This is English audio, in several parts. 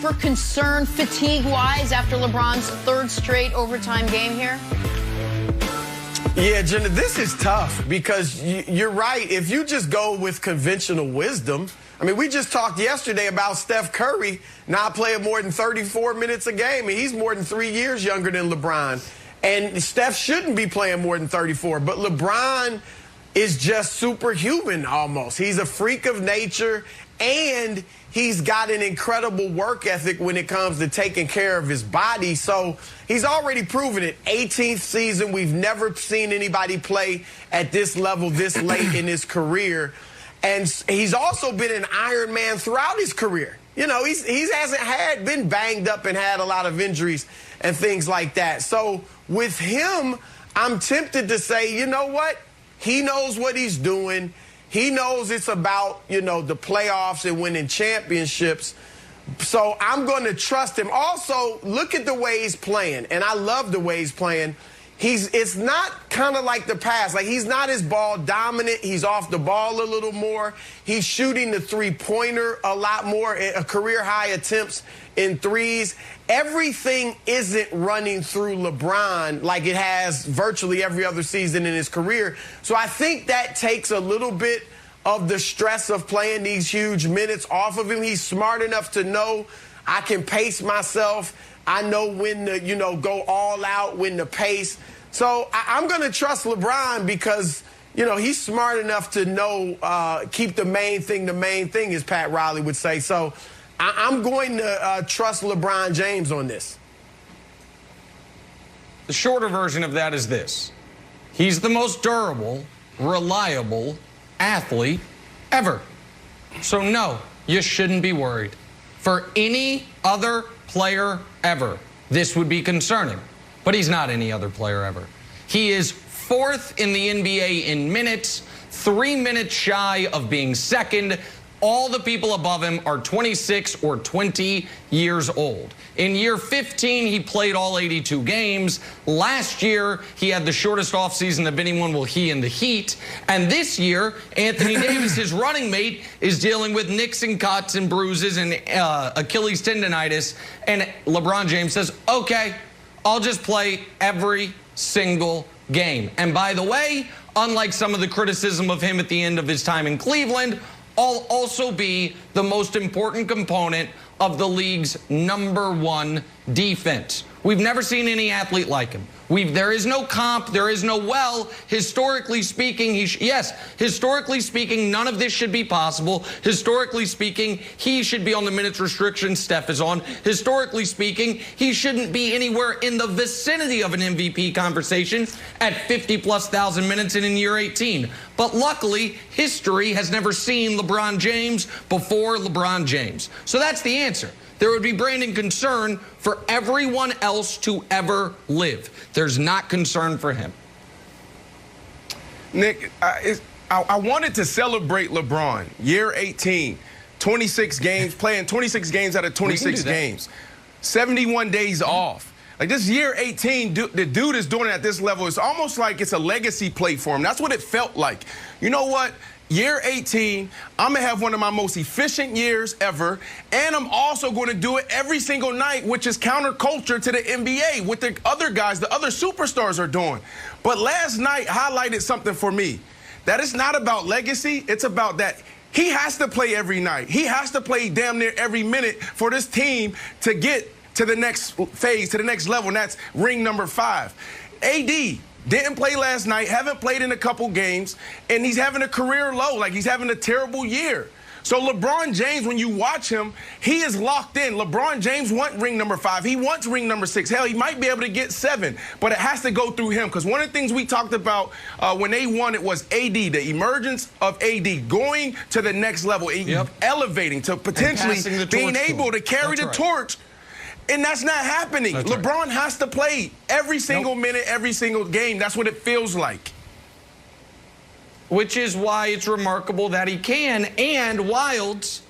For concern fatigue-wise after LeBron's third straight overtime game here? Yeah, Jenna, this is tough because you're right. If you just go with conventional wisdom, I mean, we just talked yesterday about Steph Curry not playing more than 34 minutes a game, and he's more than 3 years younger than LeBron. And Steph shouldn't be playing more than 34, but LeBron is just superhuman almost. He's a freak of nature, and he's got an incredible work ethic when it comes to taking care of his body. So he's already proven it. 18th season, we've never seen anybody play at this level this late in his career. And he's also been an Iron Man throughout his career. You know, he hasn't been banged up and had a lot of injuries and things like that. So with him, I'm tempted to say, you know what? He knows what he's doing. He knows it's about, you know, the playoffs and winning championships. So I'm going to trust him. Also, look at the way he's playing. And I love the way he's playing. It's not kind of like the past. Like, he's not as ball dominant. He's off the ball a little more. He's shooting the three-pointer a lot more, a career-high attempts in threes. Everything isn't running through LeBron like it has virtually every other season in his career. So I think that takes a little bit of the stress of playing these huge minutes off of him. He's smart enough to know I can pace myself. I know when to, you know, go all out, when to pace. So I'm going to trust LeBron because, you know, he's smart enough to know, keep the main thing, as Pat Riley would say. So I'm going to trust LeBron James on this. The shorter version of that is this. He's the most durable, reliable athlete ever. So, no, you shouldn't be worried. For any other player ever, this would be concerning. But he's not any other player ever. He is fourth in the NBA in minutes, 3 minutes shy of being second. All the people above him are 26 or 20 years old. In year 15, he played all 82 games. Last year, he had the shortest offseason of anyone, he in the Heat. And this year, Anthony Davis, his running mate, is dealing with nicks and cuts and bruises and Achilles tendonitis. And LeBron James says, okay, I'll just play every single game. And by the way, unlike some of the criticism of him at the end of his time in Cleveland, I'll also be the most important component of the league's #1 defense. We've never seen any athlete like him. There is no comp. There is no, historically speaking, historically speaking, none of this should be possible. Historically speaking, he should be on the minutes restriction Steph is on. Historically speaking, he shouldn't be anywhere in the vicinity of an MVP conversation at 50+ thousand minutes in year 18. But luckily, history has never seen LeBron James before LeBron James. So that's the answer. There would be branding concern for everyone else to ever live. There's not concern for him. Nick, I wanted to celebrate LeBron. Year 18, 26 games, playing 26 games out of 26 games, 71 days off. Like, this year 18, the dude is doing it at this level. It's almost like it's a legacy play for him. That's what it felt like. You know what? Year 18, I'm going to have one of my most efficient years ever, and I'm also going to do it every single night, which is counterculture to the NBA, what the other guys, the other superstars are doing. But last night highlighted something for me. That it's not about legacy. It's about that he has to play every night. He has to play damn near every minute for this team to get to the next phase, to the next level, and that's ring number 5. AD didn't play last night, haven't played in a couple games, and he's having a career low, like he's having a terrible year. So LeBron James, when you watch him, he is locked in. LeBron James wants ring number 5. He wants ring number 6. Hell, he might be able to get 7, but it has to go through him. Because one of the things we talked about when they won it was AD, the emergence of AD, going to the next level, elevating to potentially being able to carry the torch. And that's not happening. That's LeBron has to play every single minute, every single game. That's what it feels like. Which is why it's remarkable that he can. And Wilds,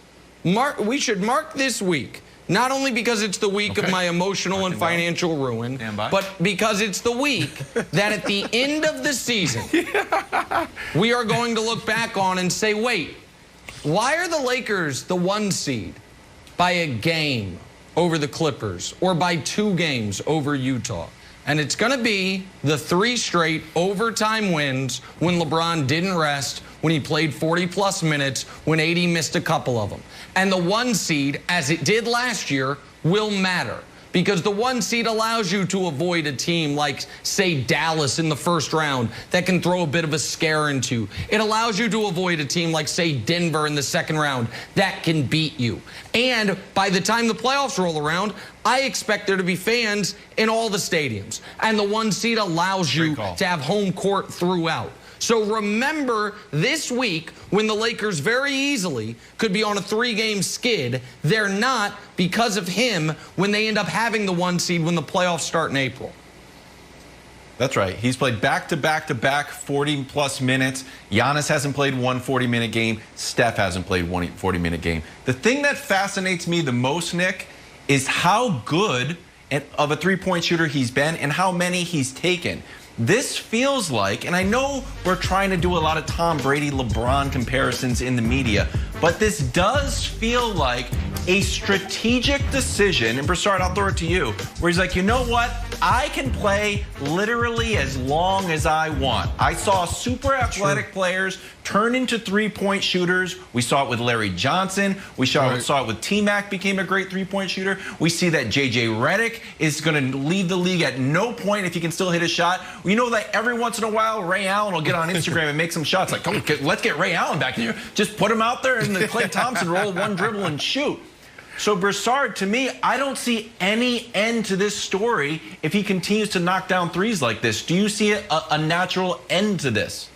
we should mark this week, not only because it's the week of my emotional and financial ruin, but because it's the week that at the end of the season, we are going to look back on and say, wait, why are the Lakers the 1 seed by a game? over the Clippers or by 2 games over Utah. And it's going to be the 3 straight overtime wins when LeBron didn't rest, when he played 40-plus minutes, when AD missed a couple of them. And the 1 seed, as it did last year, will matter. Because the 1 seed allows you to avoid a team like, say, Dallas in the first round that can throw a bit of a scare into. It allows you to avoid a team like, say, Denver in the second round that can beat you. And by the time the playoffs roll around, I expect there to be fans in all the stadiums. And the 1 seed allows you to have home court throughout. So remember this week when the Lakers very easily could be on a 3-game skid. They're not because of him when they end up having the 1 seed when the playoffs start in April. That's right. He's played back-to-back-to-back 40-plus minutes. Giannis hasn't played one 40-minute game. Steph hasn't played one 40-minute game. The thing that fascinates me the most, Nick, is how good of a three-point shooter he's been and how many he's taken. This feels like, and I know we're trying to do a lot of Tom Brady, LeBron comparisons in the media, but this does feel like a strategic decision, and Broussard, I'll throw it to you, where he's like, you know what? I can play literally as long as I want. I saw super athletic players turn into three-point shooters. We saw it with Larry Johnson. We saw it with T-Mac became a great three-point shooter. We see that J.J. Redick is going to lead the league at no point if he can still hit a shot. You know that every once in a while, Ray Allen will get on Instagram and make some shots. Like, come, let's get Ray Allen back here. Just put him out there in the Klay Thompson role, 1 dribble and shoot. So Broussard, to me, I don't see any end to this story if he continues to knock down threes like this. Do you see a natural end to this?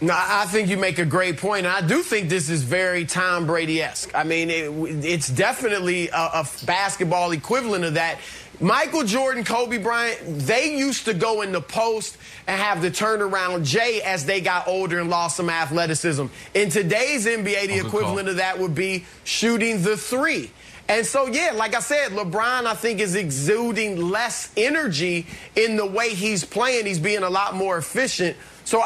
No, I think you make a great point. And I do think this is very Tom Brady-esque. I mean, it's definitely a basketball equivalent of that. Michael Jordan, Kobe Bryant, they used to go in the post and have the turnaround J as they got older and lost some athleticism. In today's NBA, the equivalent of that would be shooting the 3. And so, yeah, like I said, LeBron, I think, is exuding less energy in the way he's playing. He's being a lot more efficient. So